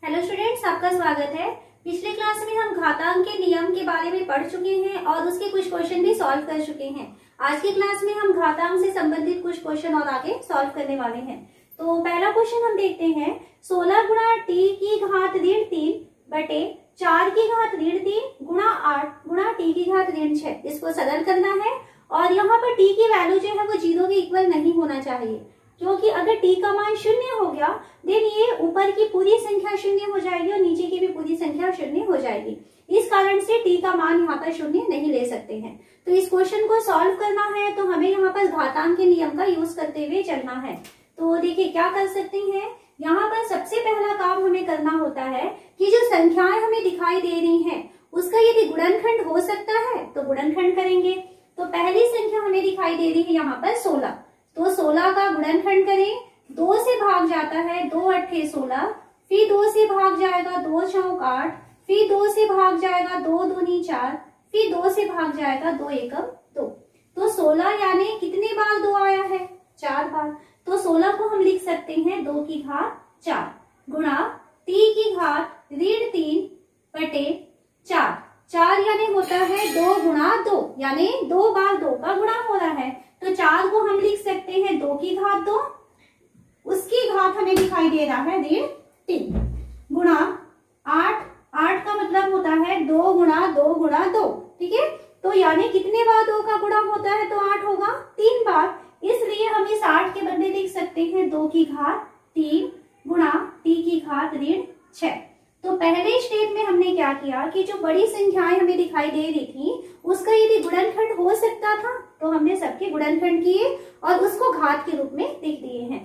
Hello students, आपका स्वागत है। पिछले क्लास में हम घातांक के नियम के बारे में पढ़ चुके हैं और उसके कुछ क्वेश्चन भी सॉल्व कर चुके हैं। आज की क्लास में हम घातांक से संबंधित कुछ क्वेश्चन और आगे सॉल्व करने वाले हैं। तो पहला क्वेश्चन हम देखते हैं, 16 गुणा टी की घात ऋण 3 बटे 4 की घात ऋण 3 गुणा 8 गुणा टी की घात ऋण 6। इसको सरल करना है और यहाँ पर टी की वैल्यू जो है वो 0 के इक्वल नहीं होना चाहिए, क्योंकि अगर टी का मान 0 हो गया देन ये ऊपर की पूरी संख्या 0 हो जाएगी और नीचे की भी पूरी संख्या 0 हो जाएगी। इस कारण से टी का मान यहाँ पर 0 नहीं ले सकते हैं। तो इस क्वेश्चन को सॉल्व करना है तो हमें यहाँ पर घातांक के नियम का यूज करते हुए चलना है। तो देखिए क्या कर सकते हैं, यहाँ पर सबसे पहला काम हमें करना होता है कि जो संख्याएं हमें दिखाई दे रही हैं उसका यदि गुणनखंड हो सकता है तो गुणनखंड करेंगे। तो पहली संख्या हमें दिखाई दे रही है यहाँ पर 16, तो 16 का गुणनखंड करें। 2 से भाग जाता है 2 अट्ठे 16, फिर 2 से भाग जाएगा 2 चौक 8, फिर 2 से भाग जाएगा 2 दूनी 4, फिर 2 से भाग जाएगा 2 एकम 2। तो 16 यानी कितने बार 2 आया है, 4 बार। तो 16 को हम लिख सकते हैं 2 की घात 4 गुणा टी की घात ऋण 3 बटे 4। 4 यानी होता है 2 गुणा 2, यानी 2 बार 2 का गुणा हो रहा है। तो 4 को हम लिख सकते हैं 2 की घात 2, उसकी घात हमें दिखाई दे रहा है ऋण 3 गुणा 8। 8 का मतलब होता है 2 गुणा 2 गुणा 2, ठीक है। तो यानी कितने बार 2 का गुणा होता है, तो 8 होगा 3 बार। इसलिए हम इस 8 के बदले लिख सकते हैं 2 की घात 3 गुणा टी की घात ऋण 6। तो पहले स्टेप में हमने क्या किया कि जो बड़ी संख्याएं हमें दिखाई दे रही थी उसका यदि गुणनखंड हो सकता था तो हमने सबके गुणनखंड किए और उसको घात के रूप में लिख दिए हैं।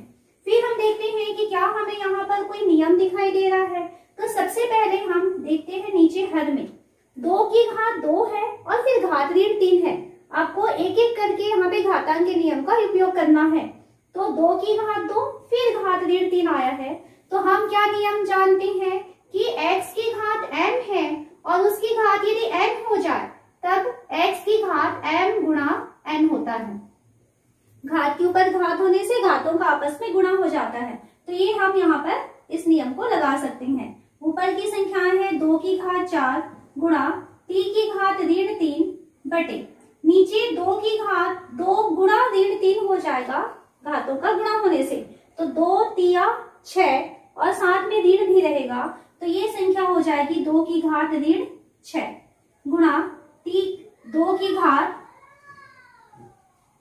फिर हम देखते हैं कि क्या हमें यहाँ पर कोई नियम दिखाई दे रहा है। तो सबसे पहले हम देखते हैं नीचे हर में 2 की घात 2 है और फिर घात ऋण 3 है। आपको एक एक करके यहाँ पे घातांक के नियम का उपयोग करना है। तो 2 की घात 2 फिर घात ऋण 3 आया है, तो हम क्या नियम जानते हैं कि x की घात m है और उसकी घात यदि n हो जाए तब x की घात m गुणा n होता है। घात के ऊपर घात होने से घातों का आपस में गुणा हो जाता है। तो ये हम यहाँ पर इस नियम को लगा सकते हैं। ऊपर की संख्याएं है 2 की घात 4 गुणा t की घात ऋण 3 बटे नीचे 2 की घात 2 गुणा ऋण 3 हो जाएगा घातों का गुणा होने से। तो 2 तिया 6 और साथ में ऋण भी रहेगा, तो ये संख्या हो जाएगी 2 की घात ऋण 6 गुणा 2 की घात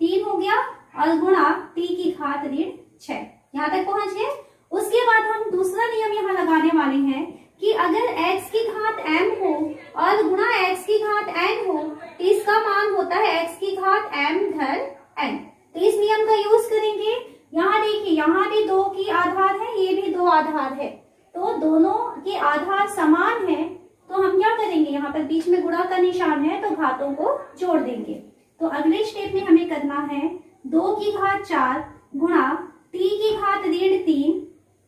3 हो गया और गुणा टी की घात ऋण 6। यहाँ तक पहुंच गए। उसके बाद हम दूसरा नियम यहाँ लगाने वाले हैं कि अगर x की घात m हो और गुणा x की घात n हो तो इसका मान होता है x की घात m धन n। तो इस नियम का यूज करेंगे। यहाँ देखिए, यहाँ भी 2 की आधार है, ये भी 2 आधार है, तो दोनों के आधार समान है। तो हम क्या करेंगे, यहाँ पर बीच में गुणा का निशान है तो घातों को जोड़ देंगे। तो अगले स्टेप में हमें करना है 2 की घात 4 गुणा टी की घात ऋण 3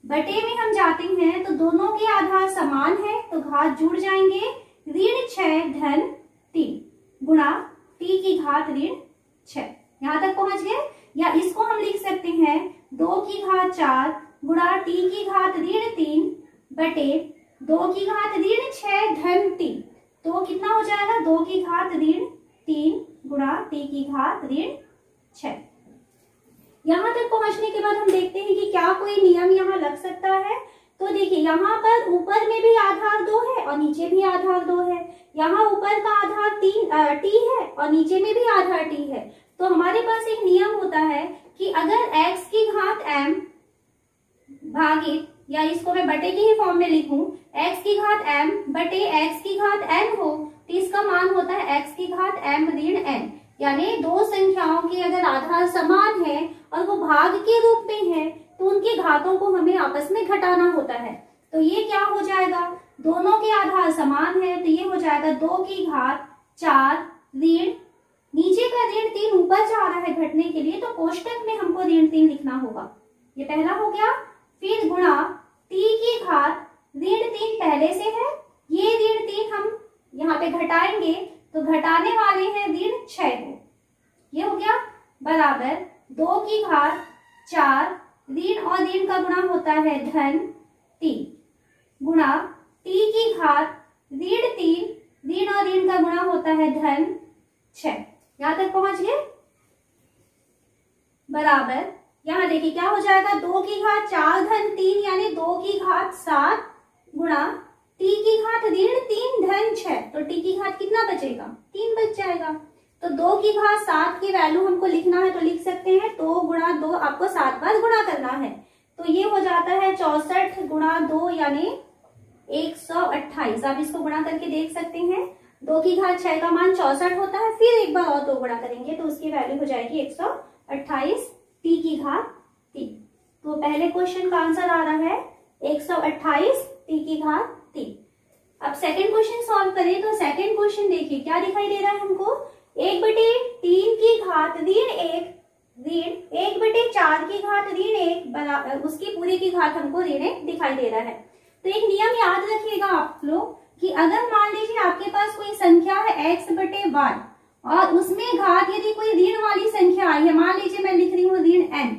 बटे में हम जाते हैं तो दोनों के आधार समान है तो घात जुड़ जाएंगे ऋण 6 धन 3 गुणा टी की घात ऋण 6। यहाँ तक पहुंच गए। या इसको हम लिख सकते हैं 2 की घात 4 गुणा टी की घात ऋण 3 बटे 2 की घात ऋण 6 धन 3। तो कितना हो जाएगा 2 की घात ऋण 3 गुणा टी की घात ऋण 6। यहाँ तक पहुंचने के बाद हम देखते हैं कि क्या कोई नियम यहाँ लग सकता है। तो देखिए, यहाँ पर ऊपर में भी आधार 2 है और नीचे भी आधार 2 है। यहाँ ऊपर का आधार t है और नीचे में भी आधार t है। तो हमारे पास एक नियम होता है कि अगर x की घात m भागित, या इसको मैं बटे के ही फॉर्म में लिखूं, x की घात m बटे x की घात n हो तो इसका मान होता है x की घात m ऋण n। यानी दो संख्याओं के अगर आधार समान है और वो भाग के रूप में है तो उनके घातों को हमें आपस में घटाना होता है। तो ये क्या हो जाएगा, दोनों के आधार समान है तो ये हो जाएगा 2 की घात 4 ऋण, नीचे का ऋण 3 ऊपर जा रहा है घटने के लिए तो कोष्टक में हमको ऋण 3 लिखना होगा। ये पहला हो गया। फिर गुणा टी की घात ऋण 3 पहले से है, ये ऋण 3 हम यहाँ पे घटाएंगे तो घटाने वाले हैं ऋण 6 को। ये हो गया बराबर 2 की घात 4 ऋण और ऋण का गुणा होता है धन 3 गुणा t की घात ऋण 3, ऋण और ऋण का गुणा होता है धन 6। यहां तक पहुंच गए? बराबर यहाँ देखिए क्या हो जाएगा, 2 की घात 4 धन 3 यानी 2 की घात 7 गुणा t की घात ऋण 3 धन 6, तो t की घात कितना बचेगा, 3 बच जाएगा। तो 2 की घात 7 की वैल्यू हमको लिखना है तो लिख सकते हैं 2 गुणा 2, आपको 7 बार गुणा करना है, तो ये हो जाता है 64 गुणा 2 यानी 128। आप इसको गुणा करके देख सकते हैं, 2 की घात 6 का मान 64 होता है, फिर एक बार और 2 गुणा करेंगे तो उसकी वैल्यू हो जाएगी 128 t की घात 3। तो पहले क्वेश्चन का आंसर आ रहा है 128 t की घात 3। अब सेकंड क्वेश्चन सॉल्व करें तो सेकंड क्वेश्चन देखिए क्या दिखाई दे रहा है हमको, 1/3 की घात ऋण 1 ऋण 1/4 की घात ऋण 1 उसकी पूरी की घात हमको ऋण 1 दिखाई दे रहा है। तो एक नियम याद रखिएगा आप लोग कि अगर मान लीजिए आपके पास कोई संख्या है x/y और उसमें घात यदि कोई ऋण वाली संख्या आई है, मान लीजिए मैं लिख रही हूँ ऋण n,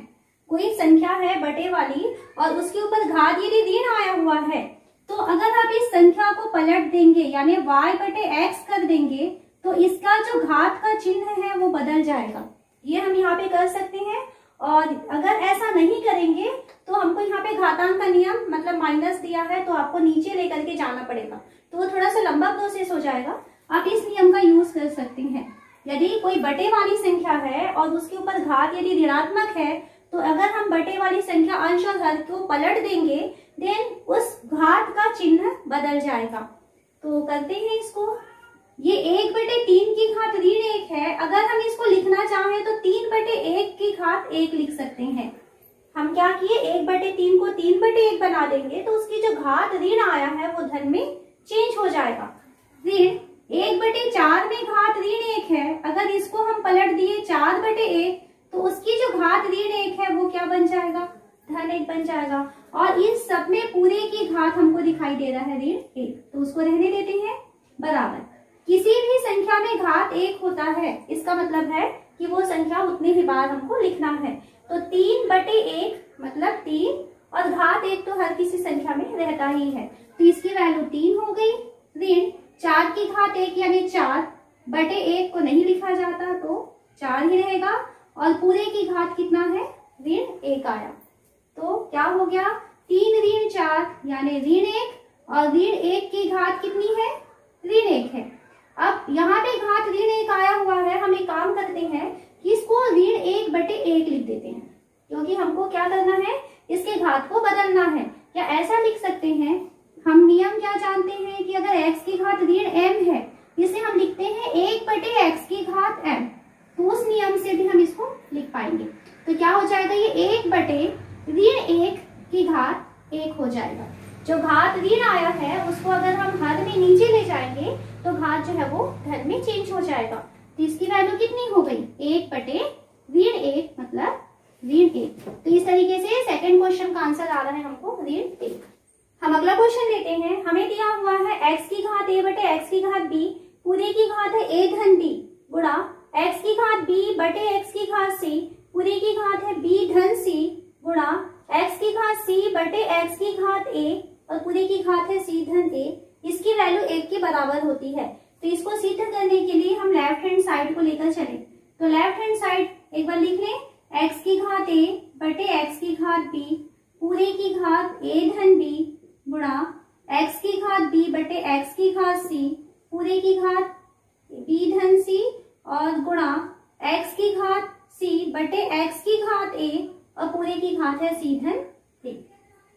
कोई संख्या है बटे वाली और उसके ऊपर घात यदि ऋण आया हुआ है, तो अगर आप इस संख्या को पलट देंगे यानी y/x कर देंगे तो इसका जो घात का चिन्ह है वो बदल जाएगा। ये हम यहाँ पे कर सकते हैं, और अगर ऐसा नहीं करेंगे तो हमको यहाँ पे घातांक का नियम मतलब माइनस दिया है तो आपको नीचे लेकर के जाना पड़ेगा, तो वो थोड़ा सा लंबा प्रोसेस हो जाएगा। आप इस नियम का यूज कर सकते हैं, यदि कोई बटे वाली संख्या है और उसके ऊपर घात यदि ऋणात्मक है तो अगर हम बटे वाली संख्या अंश और हर को पलट देंगे देन उस घात का चिन्ह बदल जाएगा। तो करते हैं इसको, ये 1/3 की घात ऋण 1 है, अगर हम इसको लिखना चाहें तो 3/1 की घात 1 लिख सकते हैं। हम क्या किए, 1/3 को 3/1 बना देंगे तो उसकी जो घात ऋण आया है वो धन में चेंज हो जाएगा। ऋण 1/4 में घात ऋण 1 है, अगर इसको हम पलट दिए 4/1 तो उसकी जो घात ऋण 1 है वो क्या बन जाएगा, धन 1 बन जाएगा। और इस सब में पूरे की घात हमको दिखाई दे रहा है ऋण 1, तो उसको रहने देते हैं। बराबर किसी भी संख्या में घात 1 होता है, इसका मतलब है कि वो संख्या उतने ही बार हमको लिखना है, तो 3/1 मतलब 3 और घात 1 तो हर किसी संख्या में रहता ही है, तो इसकी वैल्यू 3 हो गई। ऋण 4 की घात 1 यानी 4/1 को नहीं लिखा जाता तो 4 ही रहेगा, और पूरे की घात कितना है, ऋण 1 आया, तो क्या हो गया 3 ऋण 4 यानी ऋण 1, और ऋण 1 की घात कितनी है, ऋण 1 है। अब यहाँ पे घात ऋण 1 आया हुआ है, हम एक काम करते हैं कि इसको ऋण 1/1 लिख देते हैं, क्योंकि हमको क्या करना है, इसके घात को बदलना है। या ऐसा लिख सकते हैं, हम नियम क्या जानते हैं कि अगर x की घात ऋण m है, इसे हम लिखते हैं 1/x की घात m, तो उस नियम से भी हम इसको लिख पाएंगे। तो क्या हो जाएगा, ये 1/1 की घात 1 हो जाएगा। जो घात ऋण आया है उसको अगर हम हर में नीचे ले जाएंगे तो घात जो है वो धन में चेंज हो जाएगा, तो इसकी वैल्यू कितनी हो गई, 1/1 मतलब ऋण 1। तो इस तरीके से सेकंड क्वेश्चन का आंसर आ रहा है हमको ऋण 1। हम अगला क्वेश्चन लेते हैं, हमें दिया हुआ है x की घात a/x की घात b, पूरे की घात है a धन b गुणा x की घात b/x की घात c, पूरे की घात है b धन c गुणा x की घात c/x की घात a और पूरे की घात है c धन a, इसकी वैल्यू 1 के बराबर होती है। तो इसको सिद्ध करने के लिए हम लेफ्ट हैंड साइड को लेकर चले, तो लेफ्ट हैंड साइड एक बार लिख लें, x की घात a/x की घात b, पूरे की घात a धन b गुणा x की घात b/x की घात c, पूरे की घात b धन c और गुणा x की घात c/x की घात a और पूरे की घात है c धन a।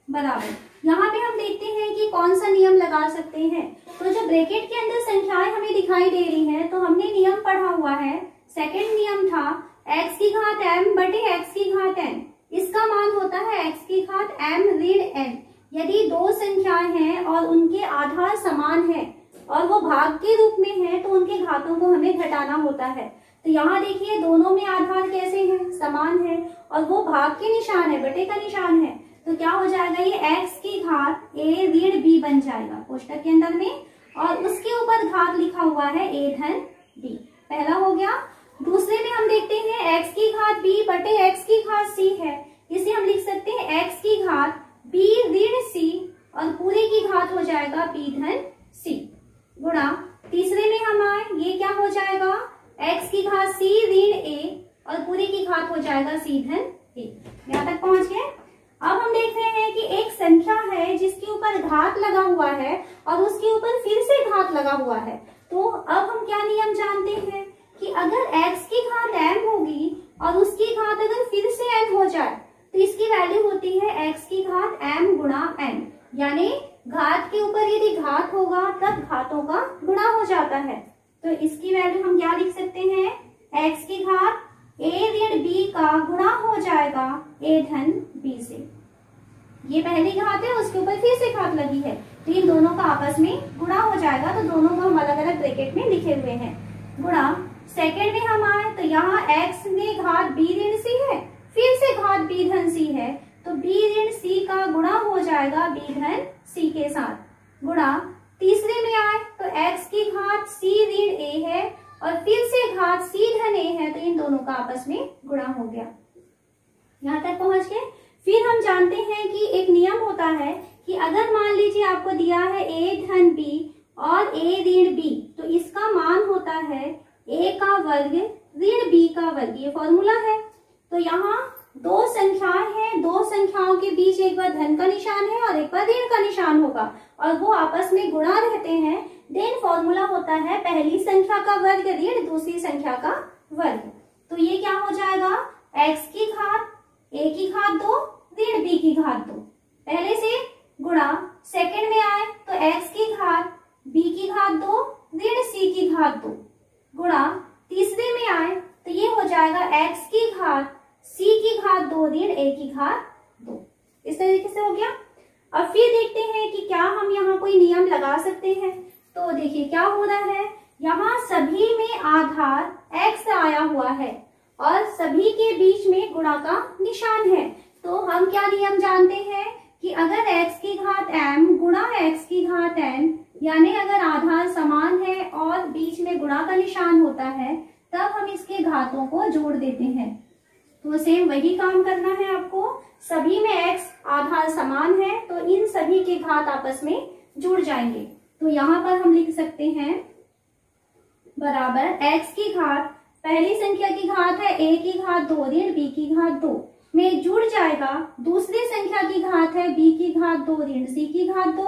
बराबर यहाँ पे हम देखते हैं कि कौन सा नियम लगा सकते हैं। तो जो ब्रैकेट के अंदर संख्याएं हमें दिखाई दे रही हैं, तो हमने नियम पढ़ा हुआ है, सेकंड नियम था x की घात m/x की घात n, इसका मान होता है x की घात m ऋण n। यदि दो संख्याएं हैं और उनके आधार समान है और वो भाग के रूप में है तो उनके घातों को हमें घटाना होता है। तो यहाँ देखिए दोनों में आधार कैसे हैं, समान है, और वो भाग के निशान है, बटे का निशान है, तो क्या हो जाएगा, ये x की घात a ऋण b बन जाएगा कोष्टक के अंदर में, और उसके ऊपर घात लिखा हुआ है a धन b। पहला हो गया। दूसरे में हम देखते हैं x की घात b/x की घात c है, इसे हम लिख सकते हैं x की घात b ऋण c और पूरे की घात हो जाएगा b धन c गुणा तीसरे में हम आए, ये क्या हो जाएगा x की घात c ऋण a और पूरे की घात हो जाएगा c धन a। यहाँ तक पहुंच गए। अब हम देख रहे हैं कि एक संख्या है जिसके ऊपर घात लगा हुआ है और उसके ऊपर फिर से घात लगा हुआ है। तो अब हम क्या नियम जानते हैं कि अगर x की घात m होगी और उसकी घात अगर फिर से n हो जाए तो इसकी वैल्यू होती है x की घात m गुणा n, यानी घात के ऊपर यदि घात होगा तब घातों का गुणा हो जाता है। तो इसकी वैल्यू हम क्या लिख सकते हैं, x की घात a ऋण b का गुणा हो जाएगा a धन b से। ये पहली घात है, उसके ऊपर फिर से घात लगी है तो इन दोनों का आपस में गुणा हो जाएगा। तो दोनों को हम अलग अलग ब्रैकेट में लिखे हुए हैं। गुणा सेकंड में हम आए तो यहाँ x में घात b ऋण c है, फिर से घात b धन c है तो b ऋण c का गुणा हो जाएगा b धन c के साथ। गुणा तीसरे में आए तो x की घात c ऋण a है और फिर से घात c धन a है तो इन दोनों का आपस में गुणा हो गया। यहाँ तक पहुंच गए। फिर हम जानते हैं कि एक नियम होता है कि अगर मान लीजिए आपको दिया है a धन b और a ऋण b तो इसका मान होता है a का वर्ग ऋण b का वर्ग, ये फॉर्मूला है। तो यहाँ दो संख्याएं हैं, दो संख्याओं के बीच एक बार धन का निशान है और एक बार ऋण का निशान होगा और वो आपस में गुणा रहते हैं। देन फॉर्मूला होता है पहली संख्या का वर्ग ऋण दूसरी संख्या का वर्ग। तो ये क्या हो जाएगा, x की घात a की घात 2 ऋण b की घात 2, पहले से गुणा सेकंड में आए तो x की घात b की घात 2 ऋण c की घात 2 गुणा तीसरे में आए तो ये हो जाएगा x की घात c की घात 2 ऋण a की घात 2। इस तरीके से हो गया। अब फिर देखते हैं कि क्या हम यहाँ कोई नियम लगा सकते हैं। तो देखिए क्या हो रहा है, यहाँ सभी में आधार x आया हुआ है और सभी के बीच में गुणा का निशान है। तो हम क्या नियम जानते हैं कि अगर x की घात m गुणा x की घात n, यानी अगर आधार समान है और बीच में गुणा का निशान होता है तब हम इसके घातों को जोड़ देते हैं। तो सेम वही काम करना है आपको। सभी में x आधार समान है तो इन सभी के घात आपस में जुड़ जाएंगे। तो यहाँ पर हम लिख सकते हैं बराबर x की घात पहली संख्या की घात है a की घात 2 ऋण b की घात 2 में जुड़ जाएगा दूसरी संख्या की घात है b की घात 2 ऋण c की घात 2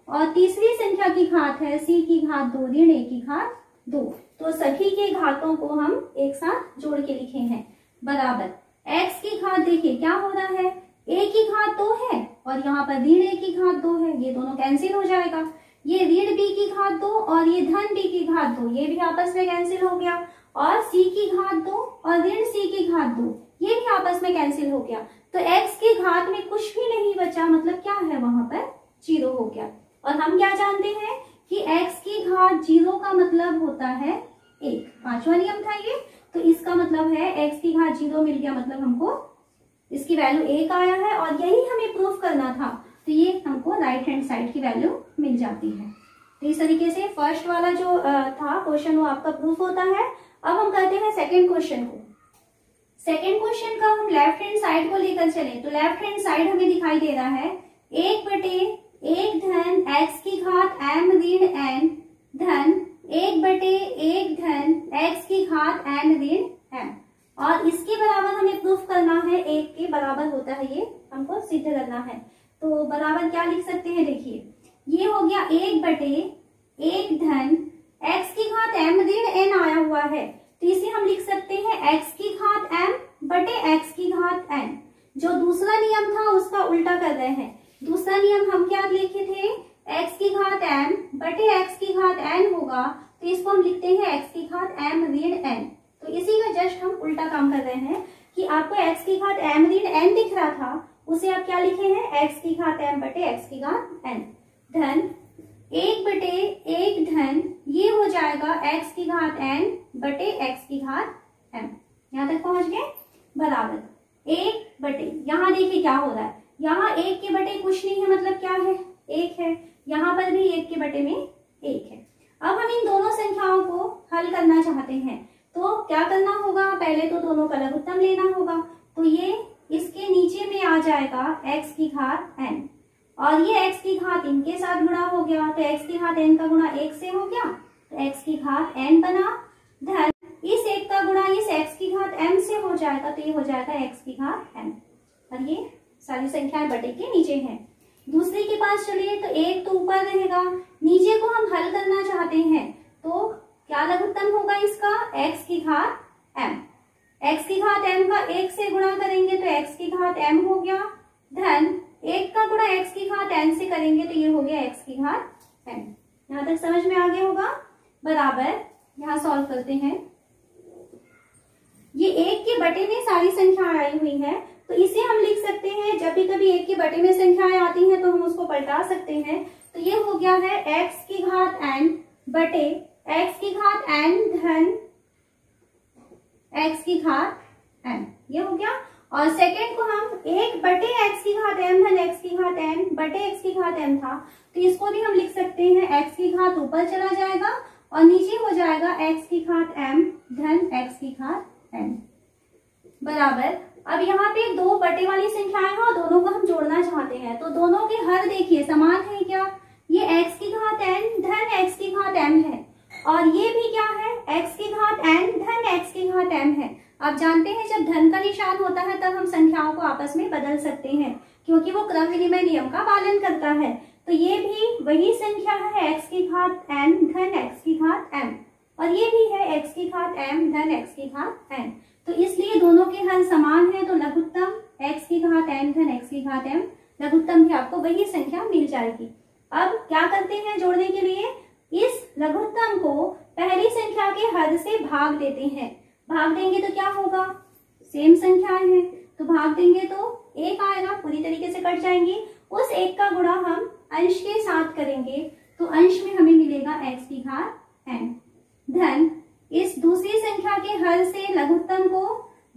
और तीसरी संख्या की घात है c की घात 2 ऋण a की घात 2। तो सभी के घातों को हम एक साथ जोड़ के लिखे हैं बराबर x की घात। देखिए क्या हो रहा है, a की घात 2 है और यहाँ पर ऋण a की घात 2 है, ये दोनों कैंसिल हो जाएगा। ये ऋण b की घात 2 और ये धन b की घात 2, ये भी आपस में कैंसिल हो गया। और c की घात 2 और ऋण c की घात 2, ये भी आपस में कैंसिल हो गया। तो x की घात में कुछ भी नहीं बचा, मतलब क्या है वहां पर 0 हो गया। और हम क्या जानते हैं कि x की घात 0 का मतलब होता है 1, पांचवा नियम था ये। तो इसका मतलब है x की घात 0 मिल गया, मतलब हमको इसकी वैल्यू 1 आया है और यही हमें प्रूफ करना था। तो ये हमको राइट हैंड साइड की वैल्यू मिल जाती है। तो इस तरीके से फर्स्ट वाला जो था क्वेश्चन वो आपका प्रूफ होता है। अब हम करते हैं सेकेंड क्वेश्चन को। सेकेंड क्वेश्चन का हम लेफ्ट हैंड साइड को लेकर चले तो लेफ्ट हैंड साइड हमें दिखाई दे रहा है 1/1 धन x की घात m ऋण n धन 1/1 धन x की घात n ऋण m, और इसके बराबर हमें प्रूफ करना है 1 के बराबर होता है, ये हमको सिद्ध करना है। तो बराबर क्या लिख सकते हैं, देखिए ये हो गया 1/1 धन x की घात m ऋण n आया हुआ है तो इसे हम लिख सकते हैं x की घात m बटे x की घात n। जो दूसरा नियम था उसका उल्टा कर रहे हैं। दूसरा नियम हम क्या लिखे थे, x की घात m बटे x की घात n होगा तो इसको हम लिखते हैं x की घात m ऋण n। तो इसी का जस्ट हम उल्टा काम कर रहे हैं कि आपको x की घात m ऋण n दिख रहा था, उसे आप क्या लिखे हैं x की घात m बटे x की घात n धन 1/1 धन ये हो जाएगा x की घात n बटे x की घात m। यहाँ तक पहुंच गए बराबर 1/, यहाँ देखिए क्या हो रहा है, यहाँ 1 के बटे कुछ नहीं है, मतलब क्या है 1 है, यहाँ पर भी 1 के बटे में 1 है। अब हम इन दोनों संख्याओं को हल करना चाहते हैं तो क्या करना होगा, पहले तो दोनों का लघुत्तम लेना होगा। तो ये इसके नीचे में आ जाएगा x की घात n और ये x की घात इनके साथ गुणा हो गया, तो x की घात n का गुणा 1 से हो गया, तो x की घात n बना। धन इस 1 का गुणा इस x की घात m से हो जाएगा, तो ये हो जाएगा x की घात m। और ये सारी संख्याएं बटे के नीचे हैं। दूसरे के पास चलिए, तो 1 तो ऊपर रहेगा, नीचे को हम हल करना चाहते हैं, तो क्या लघुत्तम होगा इसका, x की घात m। x की घात m का 1 से गुणा करेंगे तो x की घात m हो गया। धन 1 का गुणा x की घात n से करेंगे तो ये हो गया x की घात n। यहां तक समझ में आ गया होगा। बराबर यहां सॉल्व करते हैं। ये 1 के बटे में सारी संख्याएं आई हुई है, तो इसे हम लिख सकते हैं, जब भी कभी 1 के बटे में संख्याएं आती हैं तो हम उसको पलटा सकते हैं। तो ये हो गया है x की घात n बटे x की घात n धन x की घात n, ये हो गया। और सेकेंड को हम 1 बटे x की घात m धन x की घात n बटे x की घात m था, तो इसको भी हम लिख सकते हैं, x की घात ऊपर चला जाएगा और नीचे हो जाएगा x की घात m धन x की घात n। बराबर अब यहाँ पे 2 बटे वाली संख्याएं हैं और दोनों को हम जोड़ना चाहते हैं, तो दोनों के हर देखिए समान है क्या, ये x की घात n धन x की घात m है और ये भी क्या है, x की घात n धन x की घात m है। आप जानते हैं जब धन का निशान होता है तब हम संख्याओं को आपस में बदल सकते हैं, क्योंकि वो क्रम विनिमय नियम का पालन करता है। तो ये भी वही संख्या है x की घात n धन x की घात m और ये भी है x की घात m धन x की घात n। तो इसलिए दोनों के हर समान है, तो लघुत्तम x की घात n धन x की घात m, लघुत्तम भी आपको वही संख्या मिल जाएगी। अब क्या करते हैं जोड़ने के लिए, इस लघुत्तम को पहली संख्या के हर से भाग देते हैं। भाग देंगे तो क्या होगा, सेम संख्याएं हैं, तो भाग देंगे तो 1 आएगा, पूरी तरीके से कट जाएंगी। उस 1 का गुणा हम अंश के साथ करेंगे, तो अंश में हमें मिलेगा x की घात n धन इस दूसरी संख्या के हर से लघुत्तम को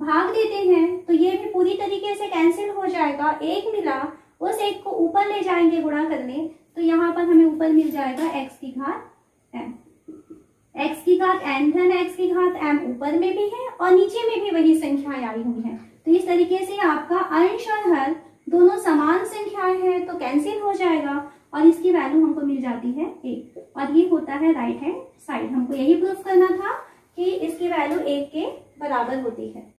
भाग देते हैं, तो ये भी पूरी तरीके से कैंसिल हो जाएगा। 1 मिला, उस 1 को ऊपर ले जाएंगे गुणा करने, तो यहाँ पर हमें ऊपर मिल जाएगा x की घात m। x की घात n धन x की घात m ऊपर में भी है और नीचे में भी वही संख्याएं आई हुई हैं। तो इस तरीके से आपका अंश और हर दोनों समान संख्याएं हैं, तो कैंसिल हो जाएगा और इसकी वैल्यू हमको मिल जाती है 1 और ये होता है राइट हैंड साइड। हमको यही प्रूफ करना था कि इसकी वैल्यू 1 के बराबर होती है।